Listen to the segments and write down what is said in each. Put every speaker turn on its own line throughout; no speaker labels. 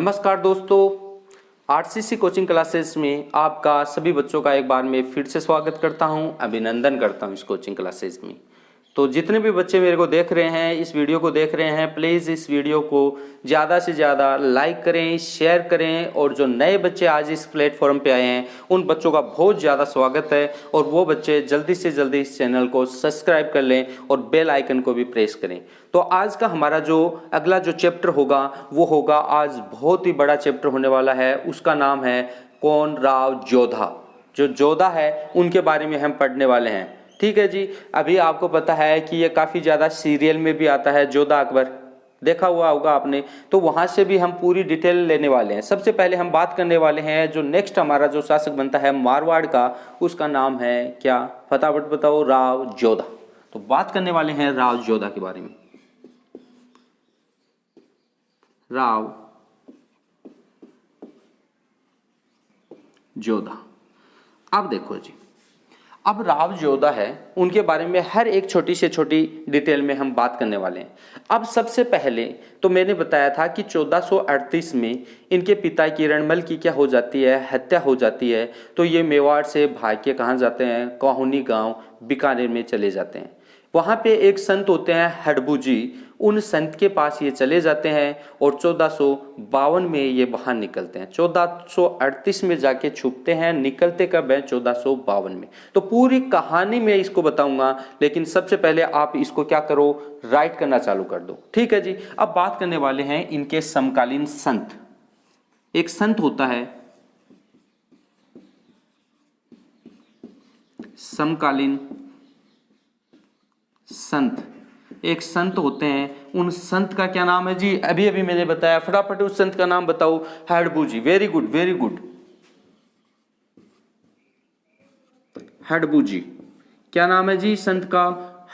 नमस्कार दोस्तों, RCC coaching classes में आपका सभी बच्चों का एक बार मैं फिर से स्वागत करता हूं, अभिनंदन करता हूं इस कोचिंग क्लासेस में। तो जितने भी बच्चे मेरे को देख रहे हैं, इस वीडियो को देख रहे हैं, प्लीज़ इस वीडियो को ज़्यादा से ज़्यादा लाइक करें, शेयर करें। और जो नए बच्चे आज इस प्लेटफॉर्म पे आए हैं उन बच्चों का बहुत ज़्यादा स्वागत है। और वो बच्चे जल्दी से जल्दी इस चैनल को सब्सक्राइब कर लें और बेल आइकन को भी प्रेस करें। तो आज का हमारा जो अगला जो चैप्टर होगा वो होगा, आज बहुत ही बड़ा चैप्टर होने वाला है। उसका नाम है कोनराव जोधा। जो जोधा है उनके बारे में हम पढ़ने वाले हैं। ठीक है जी। अभी आपको पता है कि ये काफ़ी ज़्यादा सीरियल में भी आता है, जोधा अकबर देखा हुआ होगा आपने। तो वहाँ से भी हम पूरी डिटेल लेने वाले हैं। सबसे पहले हम बात करने वाले हैं जो नेक्स्ट हमारा जो शासक बनता है मारवाड़ का, उसका नाम है क्या, फटाफट बताओ, राव जोधा। तो बात करने वाले हैं राव जोधा के बारे में। राव जोधा। अब देखो जी, अब राव जोधा है उनके बारे में हर एक छोटी से छोटी डिटेल में हम बात करने वाले हैं। अब सबसे पहले तो मैंने बताया था कि 1438 में इनके पिता किरणमल की क्या हो जाती है, हत्या हो जाती है। तो ये मेवाड़ से भाग के कहाँ जाते हैं, काहुनी गांव बीकानेर में चले जाते हैं। वहाँ पे एक संत होते हैं हडबू जी, उन संत के पास ये चले जाते हैं और 1452 में ये बाहर निकलते हैं। 1438 में जाके छुपते हैं, निकलते कब है, 1452 में। तो पूरी कहानी मैं इसको बताऊंगा, लेकिन सबसे पहले आप इसको क्या करो, राइट करना चालू कर दो। ठीक है जी। अब बात करने वाले हैं इनके समकालीन संत। एक संत होता है समकालीन संत, एक संत होते हैं। उन संत का क्या नाम है जी, अभी अभी मैंने बताया, फटाफट उस संत का नाम बताओ। हडबू जी। वेरी गुड, वेरी गुड, हडबू जी। क्या नाम है जी संत का,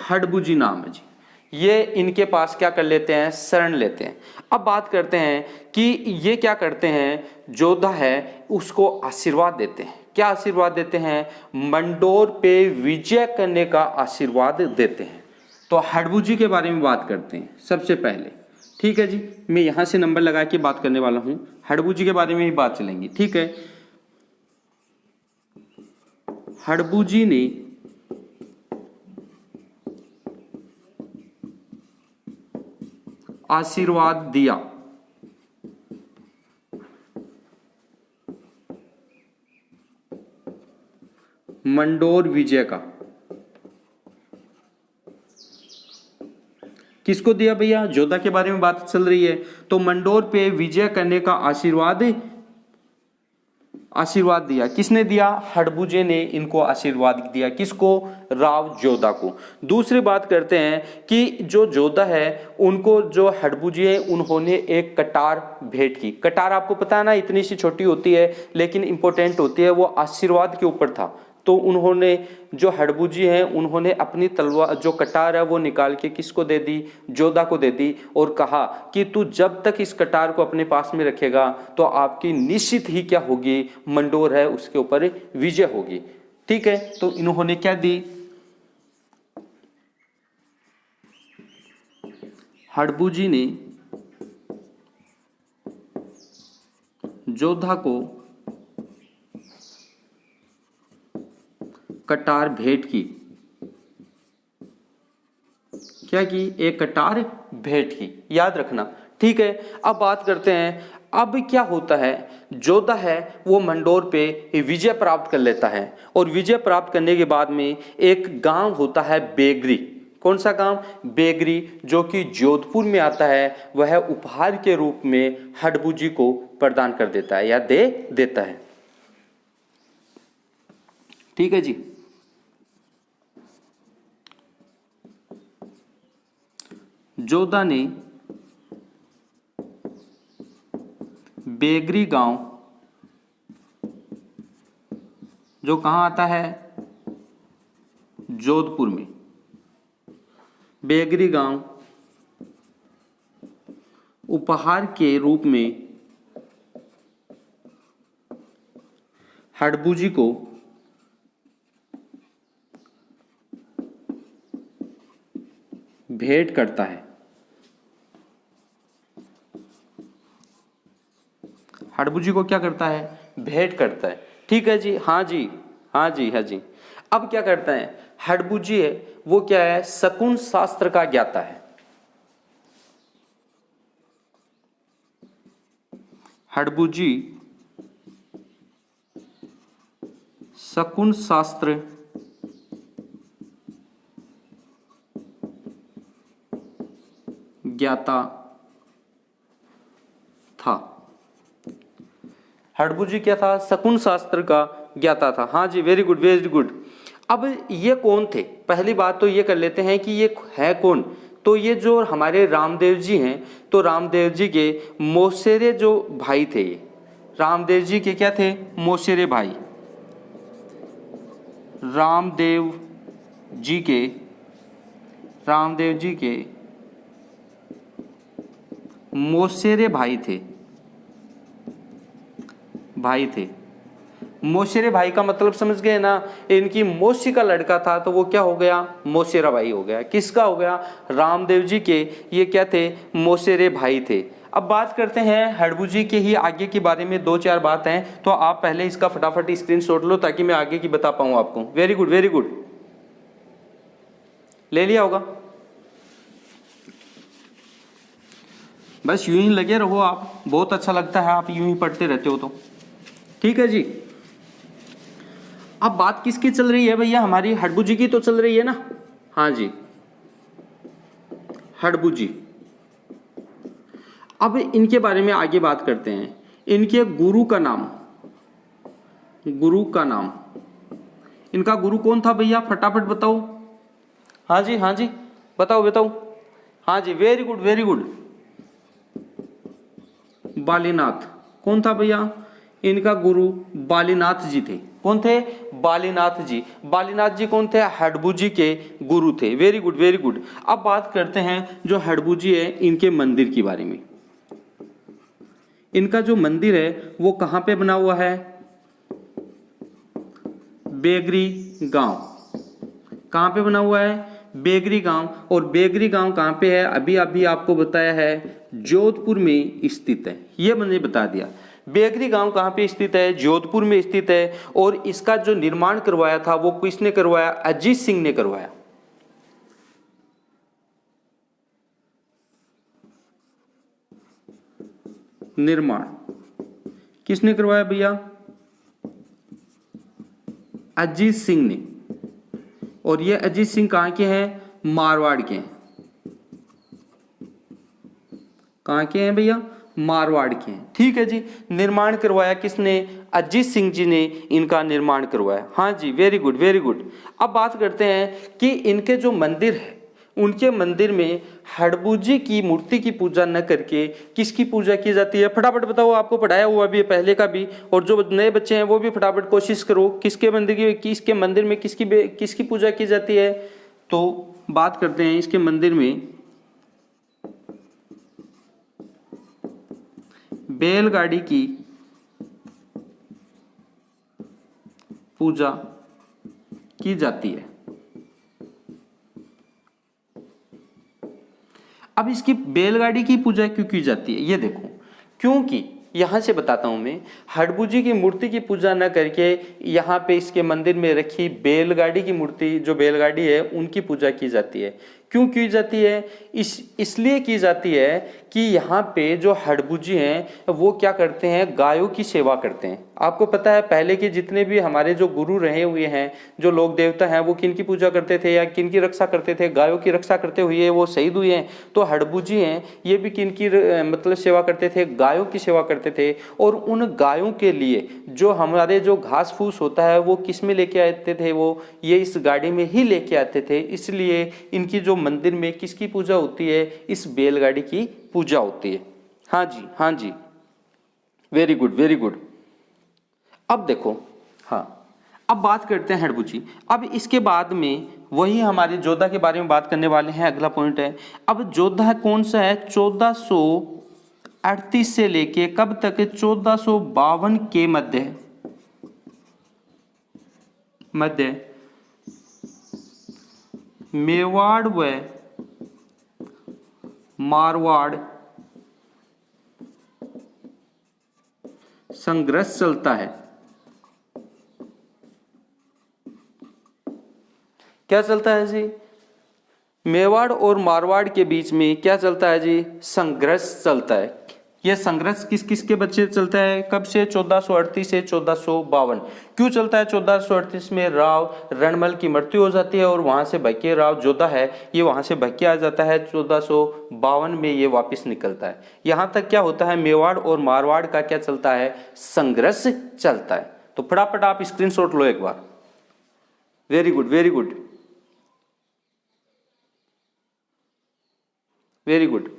हडबू जी नाम है जी। ये इनके पास क्या कर लेते हैं, शरण लेते हैं। अब बात करते हैं कि ये क्या करते हैं, जोधा है उसको आशीर्वाद देते हैं। क्या आशीर्वाद देते हैं, मंडोर पे विजय करने का आशीर्वाद देते हैं। तो हडबू जी के बारे में बात करते हैं सबसे पहले। ठीक है जी, मैं यहां से नंबर लगा के बात करने वाला हूं, हडबू जी के बारे में ही बात चलेंगी। ठीक है। हडबू जी ने आशीर्वाद दिया मंडोर विजय का। किसको दिया भैया, जोधा के बारे में बात चल रही है। तो मंडोर पे विजय करने का आशीर्वाद दिया। किसने दिया, हडबूजे ने इनको आशीर्वाद दिया। किसको, राव जोधा को। दूसरी बात करते हैं कि जो जोधा है उनको जो हडबूजी है उन्होंने एक कटार भेंट की। कटार आपको पता है ना, इतनी सी छोटी होती है लेकिन इंपॉर्टेंट होती है। वो आशीर्वाद के ऊपर था। तो उन्होंने जो हडबूजी हैं उन्होंने अपनी तलवार जो कटार है वो निकाल के किसको दे दी, जोधा को दे दी। और कहा कि तू जब तक इस कटार को अपने पास में रखेगा तो आपकी निश्चित ही क्या होगी, मंडोर है उसके ऊपर विजय होगी। ठीक है। तो इन्होंने क्या दी, हडबूजी ने जोधा को कटार भेंट की। क्या की, एक कटार भेंट की, याद रखना। ठीक है। अब बात करते हैं, अब क्या होता है, जोधा है वो मंडोर पे विजय प्राप्त कर लेता है। और विजय प्राप्त करने के बाद में एक गांव होता है बेगरी। कौन सा गांव, बेगरी, जो कि जोधपुर में आता है। वह उपहार के रूप में हडबू जी को प्रदान कर देता है या दे देता है। ठीक है जी। जोधा ने बेगरी गांव, जो कहां आता है, जोधपुर में, बेगरी गांव उपहार के रूप में हडबू जी को भेंट करता है। हड़बुजी को क्या करता है, भेंट करता है। ठीक है जी, हाँ जी, हाँ जी, हाँ जी। अब क्या करता है, हड़बुजी है वो क्या है, शकुन शास्त्र का ज्ञाता है। हड़बुजी शकुन शास्त्र ज्ञाता था। हड़बुजी क्या था, शकुन शास्त्र का ज्ञाता था। हाँ जी, वेरी गुड, वेरी गुड। अब ये कौन थे, पहली बात तो ये कर लेते हैं कि ये है कौन। तो ये जो हमारे रामदेव जी हैं, तो रामदेव जी के मौसेरे जो भाई थे, ये रामदेव जी के क्या थे, मौसेरे भाई। रामदेव जी के, रामदेव जी के मौसेरे भाई थे, भाई थे। मौसेरे भाई का मतलब समझ गए ना, इनकी मौसी का लड़का था तो वो क्या हो गया, मौसेरा भाई हो गया। किसका हो गया, रामदेव जी के ये क्या थे, मौसेरे भाई थे। अब बात करते हैं हड़बुजी के ही आगे के बारे में, दो चार बात हैं, तो आप पहले इसका फटाफट स्क्रीनशॉट लो ताकि मैं आगे की बता पाऊं आपको। वेरी गुड, वेरी गुड, ले लिया होगा। बस यूं ही लगे रहो आप, बहुत अच्छा लगता है आप यूं ही पढ़ते रहते हो तो। ठीक है जी। अब बात किसकी चल रही है भैया, हमारी हड़बुजी की तो चल रही है ना। हाँ जी, हड़बुजी। अब इनके बारे में आगे बात करते हैं। इनके गुरु का नाम, गुरु का नाम, इनका गुरु कौन था भैया, फटाफट बताओ। हाँ जी, हाँ जी, बताओ बताओ। हाँ जी, very good, very good, Balinath. कौन था भैया, इनका गुरु बालीनाथ जी थे। कौन थे, बालीनाथ जी। बालीनाथ जी कौन थे, हड़बुजी के गुरु थे। Very good, very good. अब बात करते हैं जो हड़बुजी है इनके मंदिर के बारे में। इनका जो मंदिर है वो कहाँ पे बना हुआ है, बेगरी गांव। कहाँ पे बना हुआ है, बेगरी गांव। और बेगरी गांव कहाँ पे है, अभी अभी आपको बताया है, जोधपुर में स्थित है। ये मैंने बता दिया। बेगरी गांव कहाँ पे स्थित है, जोधपुर में स्थित है। और इसका जो निर्माण करवाया था वो किसने करवाया, अजीत सिंह ने करवाया। निर्माण किसने करवाया भैया, अजीत सिंह ने। और ये अजीत सिंह कहाँ के हैं, मारवाड़ के हैं। कहाँ के हैं भैया, मारवाड़ के हैं। ठीक है जी। निर्माण करवाया किसने, अजीत सिंह जी ने इनका निर्माण करवाया। हाँ जी, वेरी गुड, वेरी गुड। अब बात करते हैं कि इनके जो मंदिर है, उनके मंदिर में हड़बुजी की मूर्ति की पूजा न करके किसकी पूजा की जाती है, फटाफट बताओ। आपको पढ़ाया हुआ भी है पहले का भी, और जो नए बच्चे हैं वो भी फटाफट कोशिश करो। किसके मंदिर की, किसके मंदिर में किसकी पूजा की जाती है। तो बात करते हैं इसके मंदिर में बैलगाड़ी की पूजा की जाती है। अब इसकी बैलगाड़ी की पूजा क्यों की जाती है, ये देखो। क्योंकि यहां से बताता हूं मैं, हड़बुजी की मूर्ति की पूजा न करके यहाँ पे इसके मंदिर में रखी बैलगाड़ी की मूर्ति, जो बैलगाड़ी है उनकी पूजा की जाती है। क्यों की जाती है, इसलिए की जाती है कि यहाँ पे जो हड़बुजी हैं वो क्या करते हैं, गायों की सेवा करते हैं। आपको पता है पहले के जितने भी हमारे जो गुरु रहे हुए हैं, जो लोक देवता हैं, वो किन की पूजा करते थे या किन की रक्षा करते थे, गायों की रक्षा करते हुए वो शहीद हुए हैं। तो हड़बुजी हैं ये भी किन की मतलब सेवा करते थे, गायों की सेवा करते थे। और उन गायों के लिए जो हमारे जो घास फूस होता है वो किस में लेके आते थे, वो ये इस गाड़ी में ही लेके आते थे। इसलिए इनकी जो मंदिर में किसकी पूजा होती है, इस बैलगाड़ी की पूजा होती है। हाँ जी, हाँ जी, वेरी गुड, वेरी गुड। अब देखो, हाँ, अब बात करते हैं हड़बुजी। अब इसके बाद में वही हमारे जोधा के बारे में बात करने वाले हैं, अगला पॉइंट है। अब जोधा कौन सा है, 1438 से लेके कब तक, 1452 के मध्य मेवाड़ व मारवाड़ संघर्ष चलता है। क्या चलता है जी? मेवाड़ और मारवाड़ के बीच में क्या चलता है जी? संघर्ष चलता है। यह संघर्ष किस किस के बच्चे चलता है? कब से? 1438 से 1452। क्यों चलता है? 1438 में राव रणमल की मृत्यु हो जाती है और वहां से भक्के राव जोधा है, ये वहां से भक्के आ जाता है। 1452 में ये वापस निकलता है। यहां तक क्या होता है? मेवाड़ और मारवाड़ का क्या चलता है? संघर्ष चलता है। तो फटाफट आप स्क्रीनशॉट लो एक बार। Very good, very good, very good.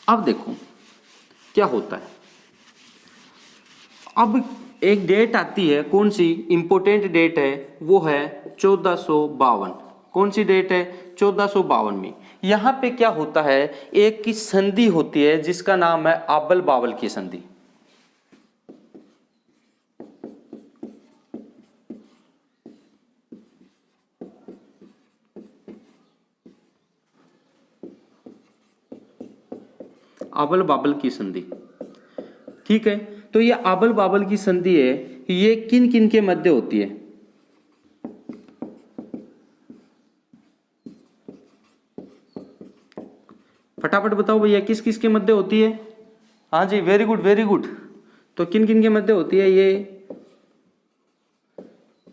अब देखो क्या होता है। अब एक डेट आती है, कौन सी इंपोर्टेंट डेट है? वो है 1452। कौन सी डेट है? 1452 में यहां पे क्या होता है? एक की संधि होती है जिसका नाम है आबल बावल की संधि। आबल बाबल की संधि, ठीक है। तो ये आबल बाबल की संधि है, ये किन किन के मध्य होती है? फटाफट बताओ भैया, किस किस के मध्य होती है? हाँ जी, वेरी गुड, वेरी गुड। तो किन किन के मध्य होती है? ये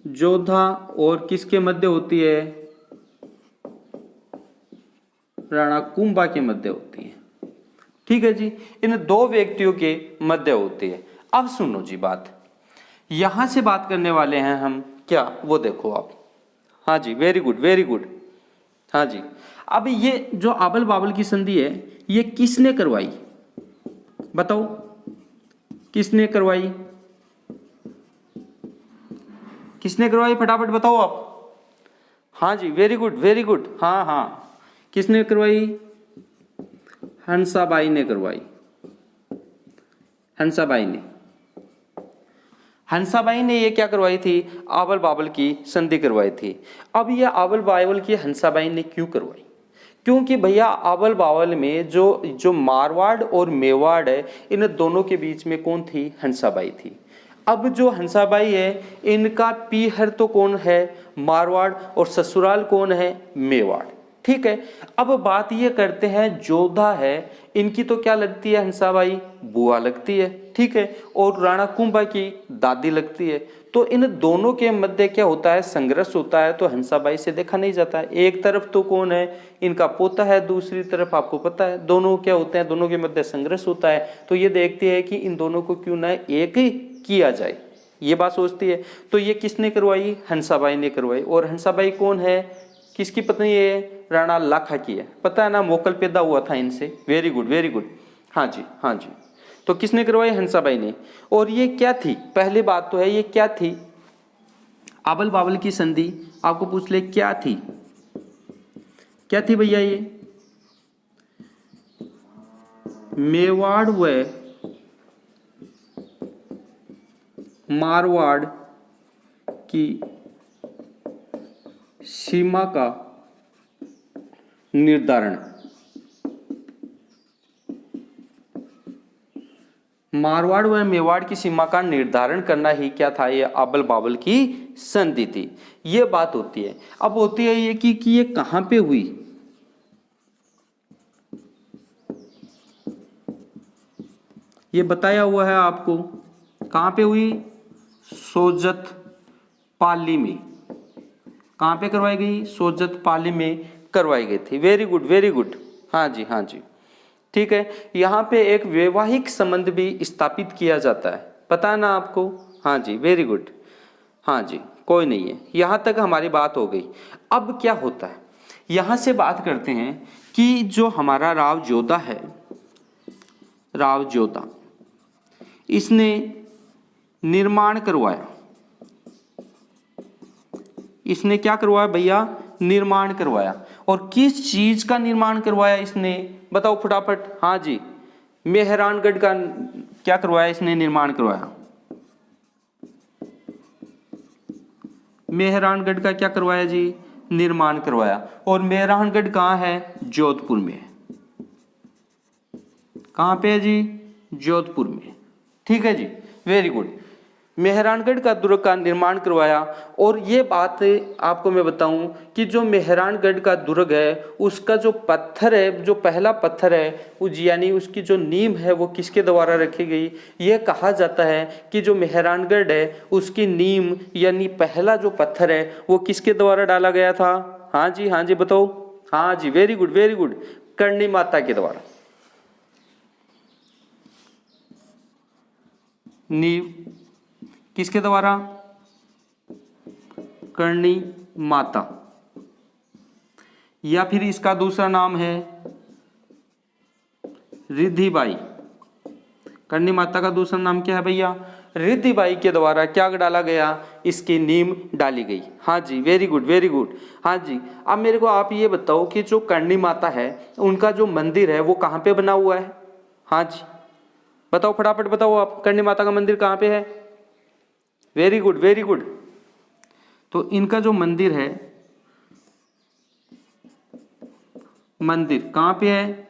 जोधा और किसके मध्य होती है? राणा कुंभा के मध्य होती है, ठीक है जी। इन दो व्यक्तियों के मध्य होती है। अब सुनो जी बात, यहां से बात करने वाले हैं हम क्या, वो देखो आप। हाँ जी, वेरी गुड, वेरी गुड। हाँ जी, अब ये जो आबल बाबल की संधि है, ये किसने करवाई? बताओ, किसने करवाई? किसने करवाई? फटाफट बताओ आप। हाँ जी, वेरी गुड, वेरी गुड। हाँ हाँ, किसने करवाई? हंसाबाई ने करवाई। हंसाबाई ने, हंसाबाई ने ये क्या करवाई थी? आबल बाबल की संधि करवाई थी। अब ये आबल बाबल की हंसाबाई ने क्यों करवाई? क्योंकि भैया आबल बाबल में जो मारवाड़ और मेवाड़ है, इन दोनों के बीच में कौन थी? हंसाबाई थी। अब जो हंसाबाई है, इनका पीहर तो कौन है? मारवाड़, और ससुराल कौन है? मेवाड़, ठीक है। अब बात ये करते हैं, जोधा है, इनकी तो क्या लगती है? हंसाबाई बुआ लगती है, ठीक है। और राणा कुंभा की दादी लगती है। तो इन दोनों के मध्य क्या होता है? संघर्ष होता है। तो हंसाबाई से देखा नहीं जाता है। एक तरफ तो कौन है? इनका पोता है, दूसरी तरफ आपको पता है दोनों क्या होते हैं? दोनों के मध्य संघर्ष होता है। तो ये देखती है कि इन दोनों को क्यों ना एक ही किया जाए, ये बात सोचती है। तो ये किसने करवाई? हंसाबाई ने करवाई। और हंसाबाई कौन है? किसकी पत्नी है? राणा लाखा की है। पता है ना, मोकल पैदा हुआ था इनसे। Very good, very good. हाँ जी, हाँ जी। तो किसने करवाई? हंसाबाई ने। और ये क्या थी? पहली बात तो है, ये क्या थी? आबल बाबल की संधि आपको पूछ ले, क्या थी? क्या थी भैया? ये मेवाड़ व मारवाड़ की सीमा का निर्धारण। मारवाड़ व मेवाड़ की सीमा का निर्धारण करना ही क्या था? ये आबल बाबल की संधि थी। ये बात होती है। अब होती है ये कि ये कहां पे हुई? ये बताया हुआ है आपको, कहां पे हुई? सोजत पाली में। कहां पे करवाई गई? सोजत पाली में करवाई गई थी। Very good, very good. हाँ जी, हाँ जी, ठीक है। यहाँ पे एक वैवाहिक संबंध भी स्थापित किया जाता है, पता है ना आपको? हाँ जी, वेरी गुड। हाँ जी, कोई नहीं है, यहाँ तक हमारी बात हो गई। अब क्या होता है, यहाँ से बात करते हैं कि जो हमारा राव जोधा है, राव जोधा, इसने निर्माण करवाया। इसने क्या करवाया भैया? निर्माण करवाया। और किस चीज का निर्माण करवाया इसने? बताओ फटाफट। हाँ जी, मेहरानगढ़ का क्या करवाया इसने? निर्माण करवाया। मेहरानगढ़ का क्या करवाया जी? निर्माण करवाया। और मेहरानगढ़ कहाँ है? जोधपुर में। कहाँ पे है जी? जोधपुर में। ठीक है जी, वेरी गुड। मेहरानगढ़ का दुर्ग का निर्माण करवाया। और ये बात आपको मैं बताऊं कि जो मेहरानगढ़ का दुर्ग है उसका जो पत्थर है, जो पहला पत्थर है यानी उसकी जो नींव है वो किसके द्वारा रखी गई। ये कहा जाता है कि जो मेहरानगढ़ है उसकी नींव यानी पहला जो पत्थर है वो किसके द्वारा डाला गया था। हाँ जी बताओ। हाँ जी, very good very good, Karni Mata के द्वारा। नींव किसके द्वारा, करणी माता, या फिर इसका दूसरा नाम है रिद्धिबाई। करणी माता का दूसरा नाम क्या है भैया, रिद्धिबाई के द्वारा क्या डाला गया, इसकी नींव डाली गई। हाँ जी, वेरी गुड वेरी गुड। हाँ जी, अब मेरे को आप ये बताओ कि जो करणी माता है उनका जो मंदिर है वो कहाँ पे बना हुआ है। हाँ जी बताओ, फटाफट बताओ आप, करणी माता का मंदिर कहाँ पे है। Very good very good. तो इनका जो मंदिर है, मंदिर कहाँ पे है,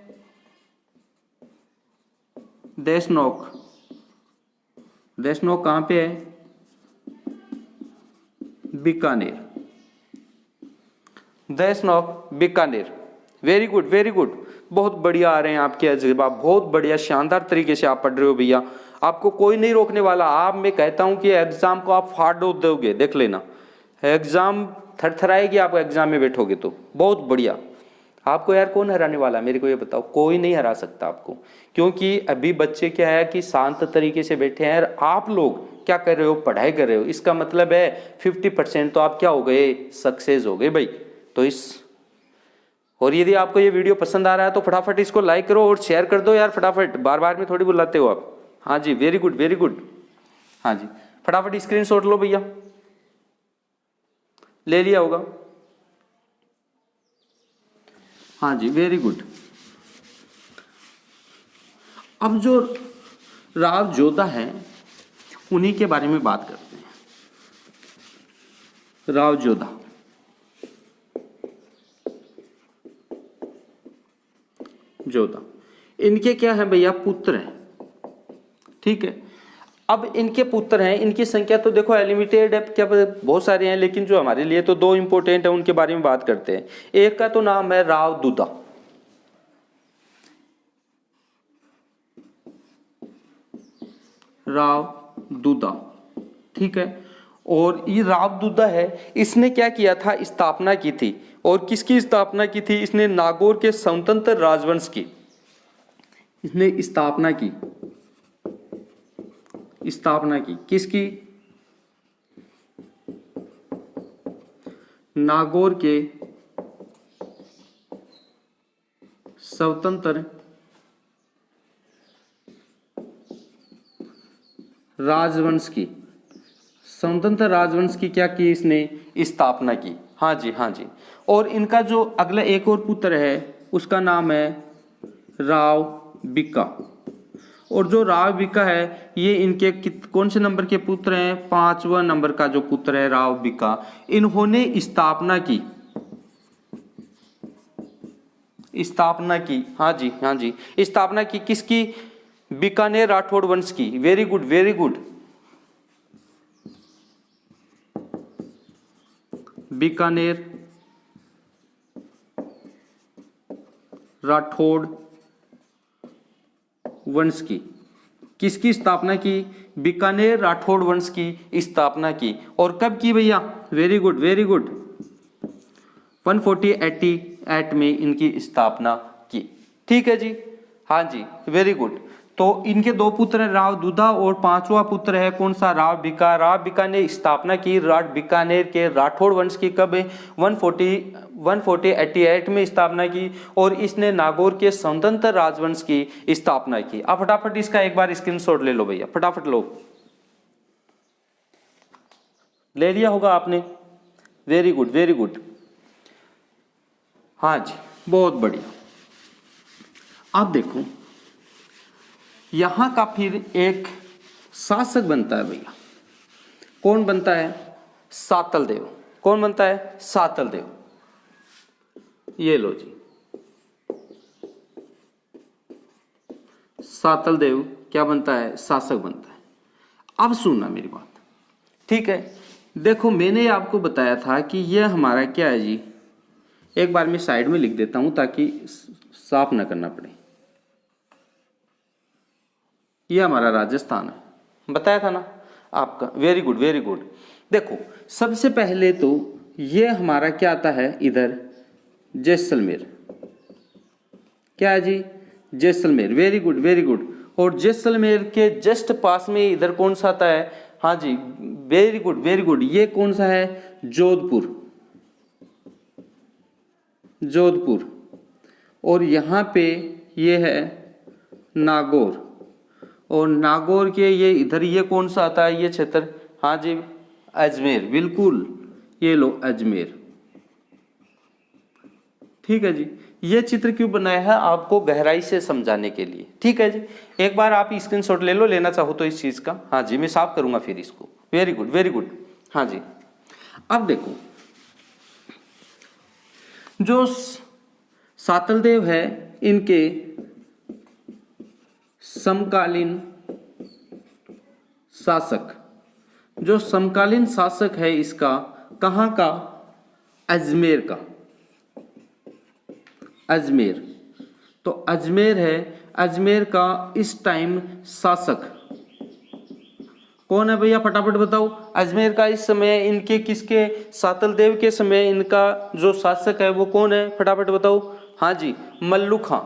देशनोक। देशनोक कहाँ पे है, Bikaner. Deshnok Bikaner, very good very good. बहुत बढ़िया आ रहे हैं आपके जवाब, बहुत बढ़िया, शानदार तरीके से आप पढ़ रहे हो भैया, आपको कोई नहीं रोकने वाला। आप, मैं कहता हूं कि एग्जाम को आप फाड़ दोगे, देख लेना एग्जाम थरथराएगी, आप एग्जाम में बैठोगे तो। बहुत बढ़िया। आपको यार कौन हराने वाला है, मेरे को ये बताओ। कोई नहीं हरा सकता आपको, क्योंकि अभी बच्चे क्या है कि शांत तरीके से बैठे हैं और आप लोग क्या कर रहे हो, पढ़ाई कर रहे हो। इसका मतलब है 50% तो आप क्या हो गए, सक्सेस हो गए भाई। तो और यदि आपको ये वीडियो पसंद आ रहा है तो फटाफट इसको लाइक करो और शेयर कर दो यार, फटाफट, बार बार में थोड़ी बुलाते हो आप। हाँ जी, वेरी गुड वेरी गुड। हाँ जी, फटाफट स्क्रीनशॉट लो भैया, ले लिया होगा। हाँ जी, वेरी गुड। अब जो राव जोधा है उन्हीं के बारे में बात करते हैं। राव जोधा, जोधा, इनके क्या है भैया, पुत्र हैं। ठीक है, अब इनके पुत्र हैं, इनकी संख्या तो देखो लिमिटेड है, क्या बहुत सारे हैं, लेकिन जो हमारे लिए तो दो इंपॉर्टेंट है उनके बारे में बात करते हैं। एक का तो नाम है राव दुदा, राव दुदा, ठीक है। और ये राव दुदा है, इसने क्या किया था, स्थापना की थी। और किसकी स्थापना की थी, इसने नागौर के स्वतंत्र राजवंश की इसने स्थापना की। स्थापना की किसकी, नागौर के स्वतंत्र राजवंश की, स्वतंत्र राजवंश की क्या की, इसने स्थापना की। हाँ जी हाँ जी। और इनका जो अगला एक और पुत्र है उसका नाम है राव बिक्का। और जो राव बिक्का है ये इनके कौन से नंबर के पुत्र हैं, 5वां नंबर का जो पुत्र है राव बिक्का। इन्होंने स्थापना की, स्थापना की, हाँ जी हाँ जी, स्थापना की किसकी, बीकानेर राठौड़ वंश की। Very good very good. Bikaner Rathore वंश की, किसकी स्थापना की, बीकानेर राठौड़ वंश की स्थापना की। और कब की भैया, वेरी गुड वेरी गुड, 1488 में इनकी स्थापना की। ठीक है जी, हाँ जी, वेरी गुड। तो इनके दो पुत्र हैं राव दुधा और 5वां पुत्र है कौन सा, राव बिका। राव बिका ने स्थापना की बीकानेर के राठौड़ वंश की, कब, 1488 में स्थापना की। और इसने नागौर के स्वतंत्र राजवंश की स्थापना की। अब फटाफट इसका एक बार स्क्रीनशॉट ले लो भैया, फटाफट लो, ले लिया होगा आपने। Very good very good. हाँ जी, बहुत बढ़िया। आप देखो यहां का फिर एक शासक बनता है भैया, कौन बनता है, सातल देव। कौन बनता है, सातल देव। ये लो जी, सातल देव क्या बनता है, शासक बनता है। अब सुनना मेरी बात, ठीक है। देखो मैंने आपको बताया था कि यह हमारा क्या है जी, एक बार मैं साइड में लिख देता हूं ताकि साफ ना करना पड़े। यह हमारा राजस्थान है, बताया था ना आपका। Very good very good. देखो सबसे पहले तो यह हमारा क्या आता है इधर, जैसलमेर। क्या है जी, Jaisalmer. Very good very good. और जैसलमेर के जस्ट पास में इधर कौन सा आता है, हाँ जी वेरी गुड वेरी गुड, ये कौन सा है, जोधपुर। जोधपुर। और यहाँ पे ये है नागौर। और नागौर के ये इधर ये कौन सा आता है ये क्षेत्र, हाँ जी अजमेर। बिल्कुल, ये लो अजमेर। ठीक है जी। ये चित्र क्यों बनाया है, आपको गहराई से समझाने के लिए। ठीक है जी, एक बार आप स्क्रीनशॉट ले लो, लेना चाहो तो इस चीज का। हाँ जी मैं साफ करूंगा फिर इसको। Very good very good. हाँ जी अब देखो जो सातलदेव है, इनके समकालीन शासक, जो समकालीन शासक है इसका कहाँ का, अजमेर का। अजमेर, तो अजमेर है, अजमेर का इस टाइम शासक कौन है भैया, फटाफट बताओ। अजमेर का इस समय इनके किसके, सातलदेव के समय इनका जो शासक है वो कौन है, फटाफट बताओ। हाँ जी मल्लू खां।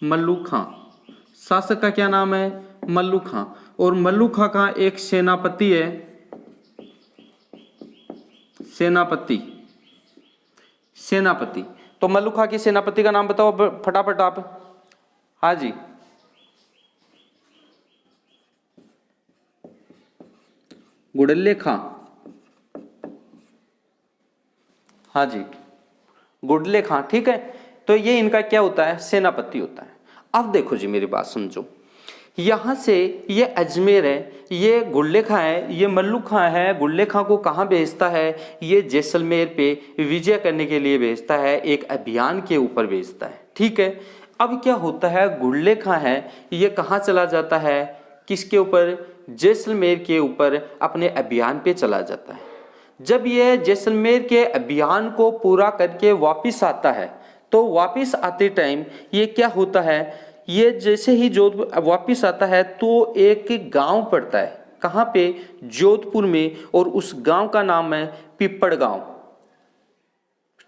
मल्लू खां, शासक का क्या नाम है, मल्लू खां। और मल्लू खां का एक सेनापति है, सेनापति। सेनापति, तो मल्लू खां के सेनापति का नाम बताओ फटाफट आप। हाँ जी गुडल्ले खां। हाँ जी गुडले खां, ठीक है। तो ये इनका क्या होता है, सेनापति होता है। अब देखो जी मेरी बात समझो, यहां से ये अजमेर है, ये गुडले खां है, ये मल्लू खां है। गुडले खां को कहाँ भेजता है, ये जैसलमेर पे विजय करने के लिए भेजता है, एक अभियान के ऊपर भेजता है। ठीक है। अब क्या होता है, गुडले खां है ये कहाँ चला जाता है, किसके ऊपर, जैसलमेर के ऊपर अपने अभियान पे चला जाता है। जब ये जैसलमेर के अभियान को पूरा करके वापिस आता है, तो वापिस आते टाइम ये क्या होता है, ये जैसे ही जोधपुर वापिस आता है तो एक गांव पड़ता है, कहाँ पे, जोधपुर में। और उस गांव का नाम है पिपड़ गांव।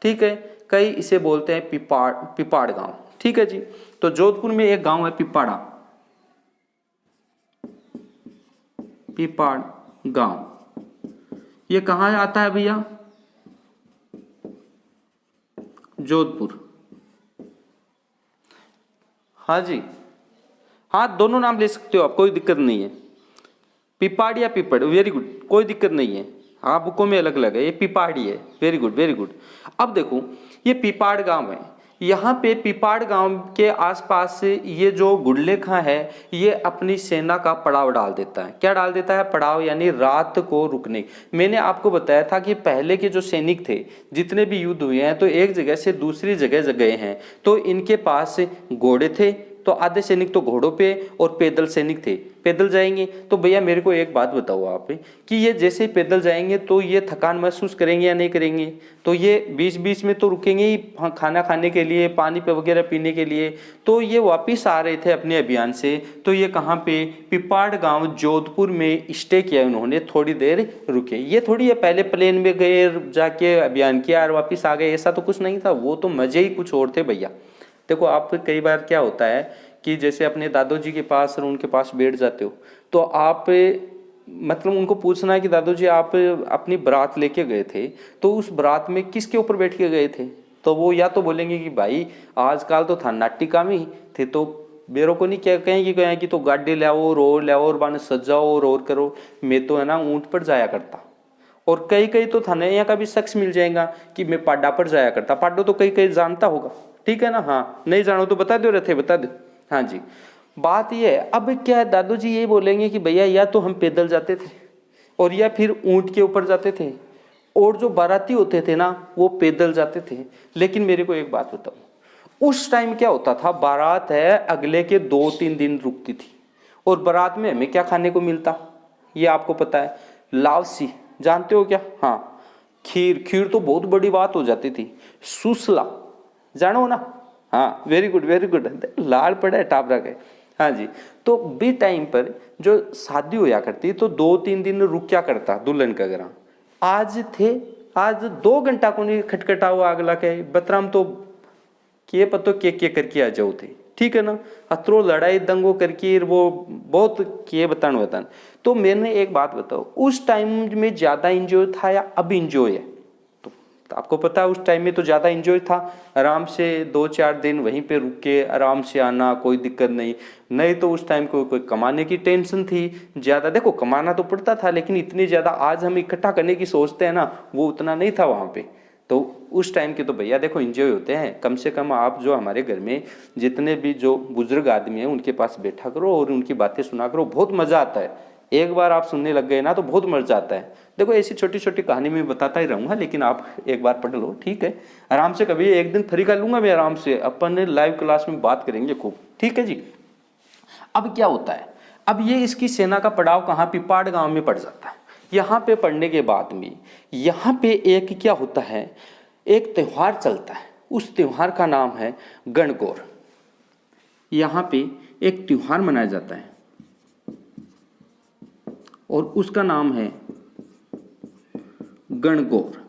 ठीक है, कई इसे बोलते हैं पिपाड़ गांव। ठीक है जी। तो जोधपुर में एक गांव है पिपाड़ा, पिपाड़ गांव। ये कहाँ आता है भैया, जोधपुर। हाँ जी, हाँ दोनों नाम ले सकते हो आप, कोई दिक्कत नहीं है। पिपाड़ या पिपड़, वेरी गुड, कोई दिक्कत नहीं है। हाँ बुकों में अलग अलग है, ये पिपाड़ी है। Very good very good. अब देखो ये पिपाड़ गांव है, यहाँ पे पिपाड़ गांव के आसपास ये जो गुडले खां है ये अपनी सेना का पड़ाव डाल देता है। क्या डाल देता है, पड़ाव, यानी रात को रुकने। मैंने आपको बताया था कि पहले के जो सैनिक थे, जितने भी युद्ध हुए हैं, तो एक जगह से दूसरी जगह गए हैं, तो इनके पास घोड़े थे, तो आधे सैनिक तो घोड़ों पे और पैदल सैनिक थे, पैदल जाएंगे। तो भैया मेरे को एक बात बताओ आप कि ये जैसे ही पैदल जाएंगे तो ये थकान महसूस करेंगे या नहीं करेंगे, तो ये बीच बीच में तो रुकेंगे ही खाना खाने के लिए, पानी पे वगैरह पीने के लिए। तो ये वापिस आ रहे थे अपने अभियान से, तो ये कहाँ पे, पिपाड़ गांव जोधपुर में स्टे किया उन्होंने, थोड़ी देर रुके। ये थोड़ी है पहले प्लेन में गए, जाके अभियान किया और वापिस आ गए, ऐसा तो कुछ नहीं था। वो तो मजे ही कुछ और थे भैया। देखो आप कई बार क्या होता है कि जैसे अपने दादू जी के पास और उनके पास बैठ जाते हो, तो आप मतलब उनको पूछना है कि दादू जी आप अपनी बारात लेके गए थे, तो उस बारात में किसके ऊपर बैठ के गए थे, तो वो या तो बोलेंगे कि भाई आजकल तो था नाट्य काम ही थे, तो मेरे को नहीं क्या कहेंगे कि तो गाड़ी लाओ और बाने सजाओ और करो, मैं तो है ना ऊँट पर जाया करता। और कई कई तो थाने यहाँ का भी शख्स मिल जाएगा कि मैं पाड्डा पर जाया करता। पाड्डो तो कई कई जानता होगा, ठीक है ना। हाँ नहीं जानो तो बता दो, रहते बता दो। हाँ जी, बात ये है। अब क्या है, दादू जी ये बोलेंगे कि भैया या तो हम पैदल जाते थे और या फिर ऊंट के ऊपर जाते थे, और जो बाराती होते थे ना वो पैदल जाते थे। लेकिन मेरे को एक बात बताओ, उस टाइम क्या होता था, बारात है अगले के 2-3 दिन रुकती थी, और बारात में हमें क्या खाने को मिलता, ये आपको पता है, लावसी जानते हो क्या? हाँ, खीर। खीर तो बहुत बड़ी बात हो जाती थी। सुसला जानो ना? हाँ, वेरी गुड वेरी गुड, लाल पड़ा है टाबरा के। हाँ जी, तो बी टाइम पर जो शादी होया करती तो 2-3 दिन रुक करता दुल्हन का घर। आज 2 घंटा को नहीं खटखटा हुआ अगला के बतराम तो के पतो के करके आ जाओ थे, ठीक है ना। अतरो लड़ाई दंगो करके वो बहुत के बतान। तो मैंने एक बात बताओ, उस टाइम में ज्यादा इंजॉय था या अब इंजॉय है? तो आपको पता है उस टाइम में तो ज्यादा इंजॉय था, आराम से 2-4 दिन वहीं पे रुक के आराम से आना, कोई दिक्कत नहीं तो उस टाइम को कोई कमाने की टेंशन थी ज्यादा। देखो कमाना तो पड़ता था, लेकिन इतनी ज्यादा आज हम इकट्ठा करने की सोचते हैं ना, वो उतना नहीं था वहां पे। तो उस टाइम के तो भैया देखो एंजॉय होते हैं। कम से कम आप जो हमारे घर में जितने भी जो बुजुर्ग आदमी हैं उनके पास बैठा करो और उनकी बातें सुना करो, बहुत मजा आता है। एक बार आप सुनने लग गए ना तो बहुत मजा आता है। देखो ऐसी छोटी छोटी कहानी मैं बताता ही रहूंगा, लेकिन आप एक बार पढ़ लो, ठीक है। आराम से कभी एक दिन फ्री कर लूंगा मैं, आराम से अपन लाइव क्लास में बात करेंगे खूब, ठीक है जी। अब क्या होता है, अब ये इसकी सेना का पड़ाव कहाँ, पिपाड़ गांव में पड़ जाता है। यहाँ पे पढ़ने के बाद भी यहाँ पे एक क्या होता है, एक त्योहार चलता है। उस त्योहार का नाम है गणगौर। यहाँ पे एक त्योहार मनाया जाता है और उसका नाम है गणगौर,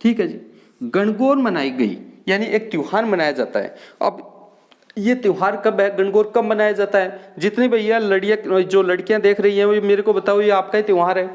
ठीक है जी। गणगौर मनाई गई, यानी एक त्योहार मनाया जाता है। अब ये त्योहार कब है, गणगौर कब मनाया जाता है? जितनी भैया जो लड़कियां देख रही हैं वो मेरे को बताओ, ये आपका ही त्योहार है?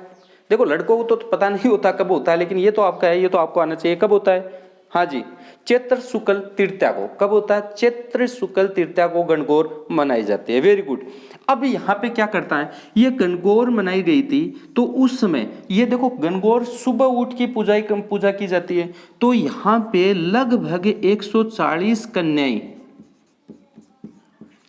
देखो लड़कों को तो पता नहीं होता कब होता है, लेकिन ये तो आपका है, ये तो आपको आना चाहिए। कब होता है? हाँ जी, चैत्र शुक्ल तृतीया को। कब होता है? चैत्र शुक्ल तृतीया को गणगौर मनाई जाती है। Very good. अब यहाँ पे क्या करता है, ये गणगौर मनाई गई थी तो उस समय ये देखो गणगौर सुबह उठ के पूजा की जाती है। तो यहाँ पे लगभग 140 कन्याएं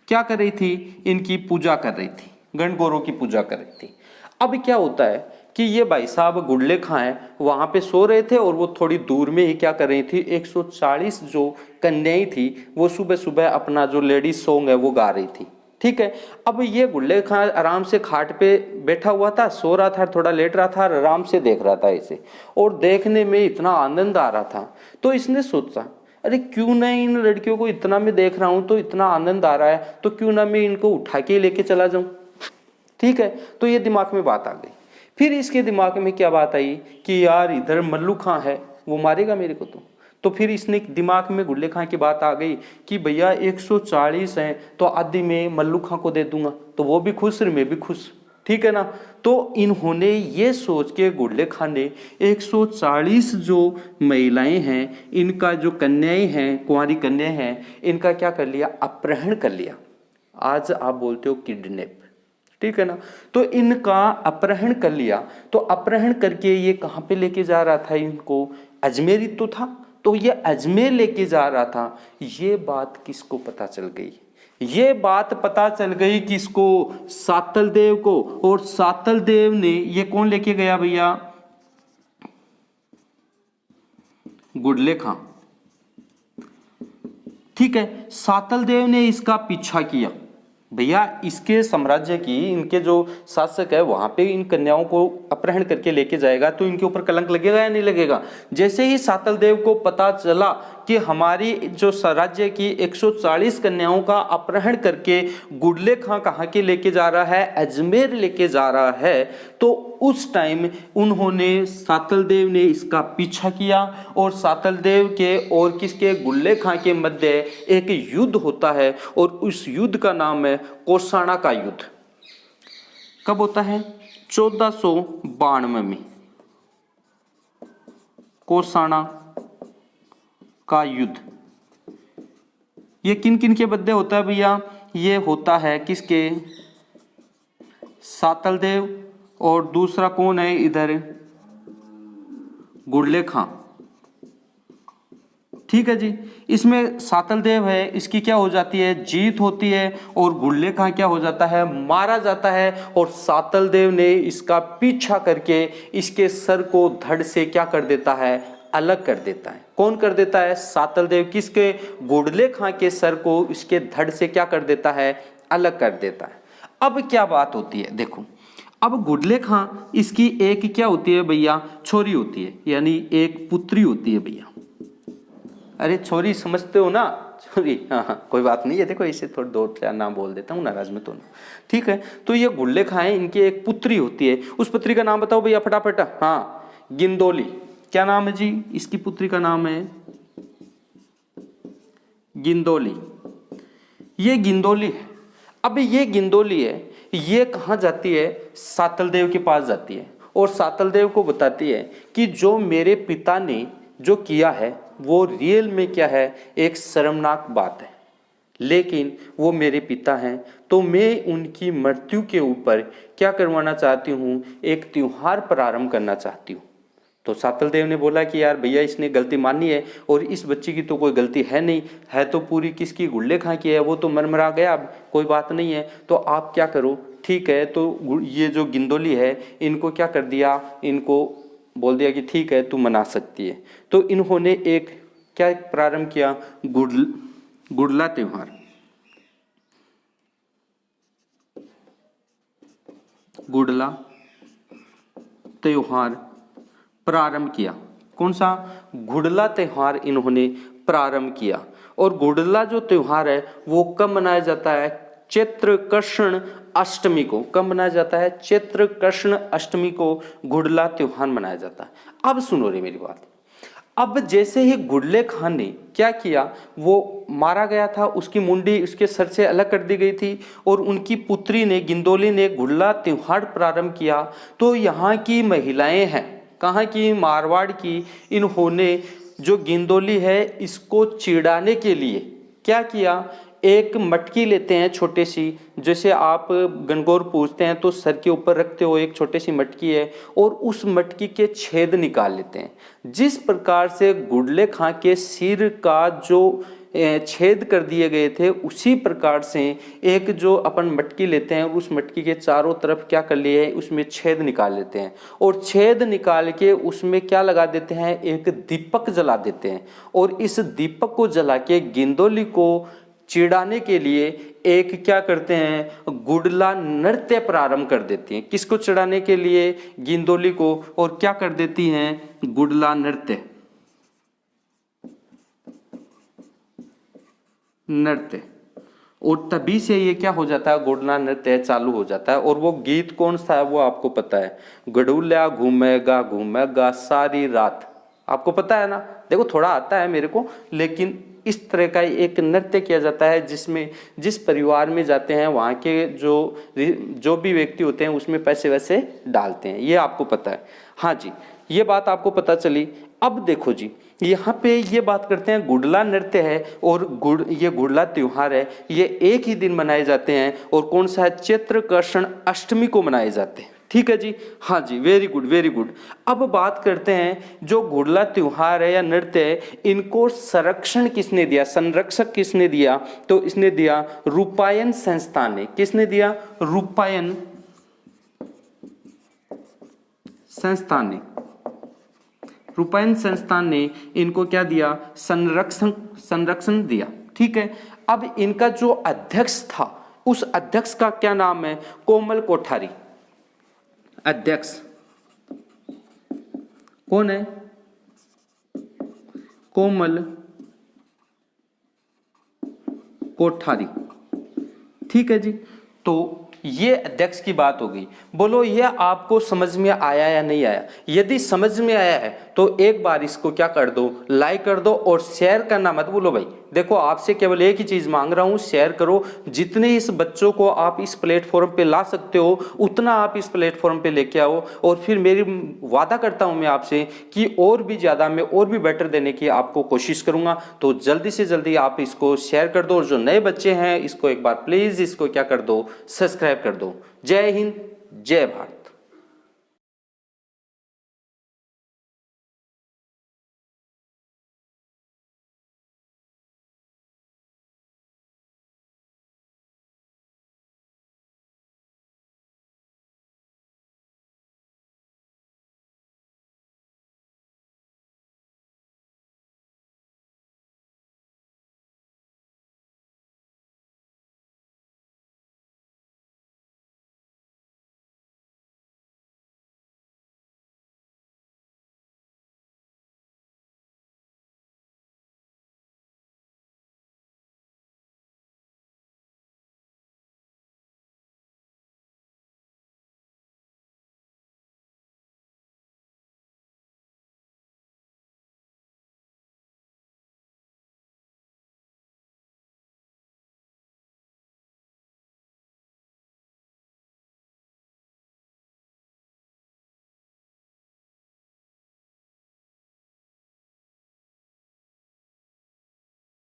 क्या कर रही थी, इनकी पूजा कर रही थी, गणगौरों की पूजा कर रही थी। अब क्या होता है कि ये भाई साहब गुडले खां हैं वहां पे सो रहे थे और वो थोड़ी दूर में ही क्या कर रही थी, 140 जो कन्याएं थी वो सुबह सुबह अपना जो लेडीज सॉन्ग है वो गा रही थी, ठीक है। अब ये गुडले खां आराम से खाट पे बैठा हुआ था, सो रहा था, थोड़ा लेट रहा था, आराम से देख रहा था इसे, और देखने में इतना आनंद आ रहा था। तो इसने सोचा अरे क्यों ना इन लड़कियों को इतना मैं देख रहा हूं तो इतना आनंद आ रहा है, तो क्यों ना मैं इनको उठा के लेके चला जाऊं, ठीक है। तो ये दिमाग में बात आ गई। फिर इसके दिमाग में क्या बात आई कि यार इधर मल्लू खां है, वो मारेगा मेरे को। तो फिर इसने दिमाग में गुडले खां की बात आ गई कि भैया 140 हैं तो आदि में मल्लू खां को दे दूंगा, तो वो भी खुश और मैं भी खुश, ठीक है ना। तो इन्होंने ये सोच के गुडले खां ने 140 जो महिलाएं हैं, इनका जो कन्याएं हैं, कुंवारी कन्याएं हैं, इनका क्या कर लिया, अपहरण कर लिया। आज आप बोलते हो किडनैप, ठीक है ना। तो इनका अपहरण कर लिया। तो अपहरण करके ये कहाँ पे लेके जा रहा था इनको, अजमेर ही तो था, तो ये अजमेर लेके जा रहा था। ये बात किसको पता चल गई, ये बात पता चल गई किसको, सातल देव को। और सातल देव ने, ये कौन लेके गया भैया, गुडले खां, ठीक है। सातल देव ने इसका पीछा किया। भैया इसके साम्राज्य की, इनके जो शासक है वहां पे इन कन्याओं को अपहरण करके लेके जाएगा तो इनके ऊपर कलंक लगेगा या नहीं लगेगा। जैसे ही सातल देव को पता चला कि हमारी जो राज्य की 140 कन्याओं का अपहरण करके गुडले खां कहाँ के लेके जा रहा है, अजमेर लेके जा रहा है, तो उस टाइम उन्होंने, सातल देव ने इसका पीछा किया और सातल देव के और किसके, गुडले खां के मध्य एक युद्ध होता है और उस युद्ध का नाम है कोसाना का युद्ध। कब होता है, 1492 में कोसाना का युद्ध। ये किन किन के मध्य होता है भैया, ये होता है किसके, सातल देव और दूसरा कौन है इधर, गुडले खां, ठीक है जी। इसमें सातल देव है, इसकी क्या हो जाती है, जीत होती है, और गुडले खां क्या हो जाता है, मारा जाता है। और सातल देव ने इसका पीछा करके इसके सर को धड़ से क्या कर देता है, अलग कर देता है। कौन कर देता है? सातलदेव किसके? गुडले खां के सर को इसके धड़ से क्या कर देता है? अलग कर देता है। अब क्या बात होती है, देखो अब गुडले खां इसकी एक क्या होती है भैया? छोरी होती है, यानी एक पुत्री होती है भैया। अरे छोरी समझते हो ना? छोरी, हाँ कोई बात नहीं है। देखो इसे थोड़ा दो चार नाम बोल देता हूँ, नाराज में तो नहीं, ठीक है। तो ये गुडले खां है, इनकी एक पुत्री होती है। उस पुत्री का नाम बताओ भैया फटाफट। हाँ, गिंदोली। क्या नाम है जी? इसकी पुत्री का नाम है गिंदोली। ये गिंदोली है। अब ये गिंदोली है, ये कहाँ जाती है? सातलदेव के पास जाती है और सातलदेव को बताती है कि जो मेरे पिता ने जो किया है वो रियल में क्या है? एक शर्मनाक बात है, लेकिन वो मेरे पिता हैं, तो मैं उनकी मृत्यु के ऊपर क्या करवाना चाहती हूँ? एक त्योहार प्रारंभ करना चाहती हूँ। तो सातलदेव ने बोला कि यार भैया इसने गलती मानी है और इस बच्ची की तो कोई गलती है नहीं, है तो पूरी किसकी? गुडले खां की है। वो तो मरमरा गया, अब कोई बात नहीं है। तो आप क्या करो, ठीक है, तो ये जो गिंदोली है इनको क्या कर दिया? इनको बोल दिया कि ठीक है तू मना सकती है। तो इन्होंने एक क्या प्रारंभ किया? गुडला त्योहार। गुडला त्योहार प्रारंभ किया। कौन सा? गुडला त्योहार इन्होंने प्रारंभ किया। और गुडला जो त्योहार है वो कब मनाया जाता है? चैत्र कृष्ण अष्टमी को। कब मनाया जाता है? चैत्र कृष्ण अष्टमी को गुडला त्योहार मनाया जाता है। अब सुनो रे मेरी बात। अब जैसे ही गुडले खां ने क्या किया, वो मारा गया था, उसकी मुंडी उसके सर से अलग कर दी गई थी और उनकी पुत्री ने गिंदोली ने गुडला त्योहार प्रारंभ किया। तो यहाँ की महिलाएं हैं, कहाँ की? मारवाड़ की। इन्होंने जो गिंदोली है इसको चिढ़ाने के लिए क्या किया? एक मटकी लेते हैं छोटी सी, जैसे आप गणगौर पूजते हैं तो सर के ऊपर रखते हो, एक छोटी सी मटकी है, और उस मटकी के छेद निकाल लेते हैं। जिस प्रकार से गुडले खां के सिर का जो छेद कर दिए गए थे, उसी प्रकार से एक जो अपन मटकी लेते हैं और उस मटकी के चारों तरफ क्या कर लिए है? उसमें छेद निकाल लेते हैं और छेद निकाल के उसमें क्या लगा देते हैं? एक दीपक जला देते हैं। और इस दीपक को जला के गिंदोली को चिढ़ाने के लिए एक क्या करते हैं? गुडला नृत्य प्रारंभ कर देती हैं। किसको चिढ़ाने के लिए? गिंदोली को। और क्या कर देती हैं? गुडला नृत्य। और तभी से ये क्या हो जाता है? गुडला नृत्य चालू हो जाता है। और वो गीत कौन सा है वो आपको पता है? गडुल्या घूमेगा घूमेगा सारी रात। आपको पता है ना? देखो थोड़ा आता है मेरे को, लेकिन इस तरह का एक नृत्य किया जाता है जिसमें जिस परिवार में जाते हैं वहाँ के जो भी व्यक्ति होते हैं उसमें पैसे वैसे डालते हैं। ये आपको पता है? हाँ जी, ये बात आपको पता चली। अब देखो जी, यहाँ पे ये बात करते हैं, गुडला नृत्य है और ये गुडला त्योहार है, ये एक ही दिन मनाए जाते हैं। और कौन सा है? चैत्र कृष्ण अष्टमी को मनाए जाते हैं। ठीक है जी, हाँ जी, वेरी गुड वेरी गुड। अब बात करते हैं जो गुडला त्योहार है या नृत्य है, इनको संरक्षण किसने दिया? संरक्षक किसने दिया? तो इसने दिया रूपायन संस्थान ने। किसने दिया? रूपायन संस्थान ने। रूपायन संस्थान ने इनको क्या दिया? संरक्षण दिया। ठीक है। अब इनका जो अध्यक्ष था, उस अध्यक्ष का क्या नाम है? कोमल कोठारी। अध्यक्ष कौन है? कोमल कोठारी। ठीक है जी, तो ये अध्यक्ष की बात हो गई। बोलो ये आपको समझ में आया या नहीं आया? यदि समझ में आया है तो एक बार इसको क्या कर दो? लाइक कर दो और शेयर करना मत भूलो भाई। देखो आपसे केवल एक ही चीज मांग रहा हूं, शेयर करो। जितने इस बच्चों को आप इस प्लेटफॉर्म पे ला सकते हो उतना आप इस प्लेटफॉर्म पे लेके आओ। और फिर मेरी वादा करता हूं मैं आपसे कि और भी ज्यादा मैं और भी बेटर देने की आपको कोशिश करूंगा। तो जल्दी से जल्दी आप इसको शेयर कर दो और जो नए बच्चे हैं इसको एक बार प्लीज इसको क्या कर दो? सब्सक्राइब कर दो। जय हिंद, जय भारत।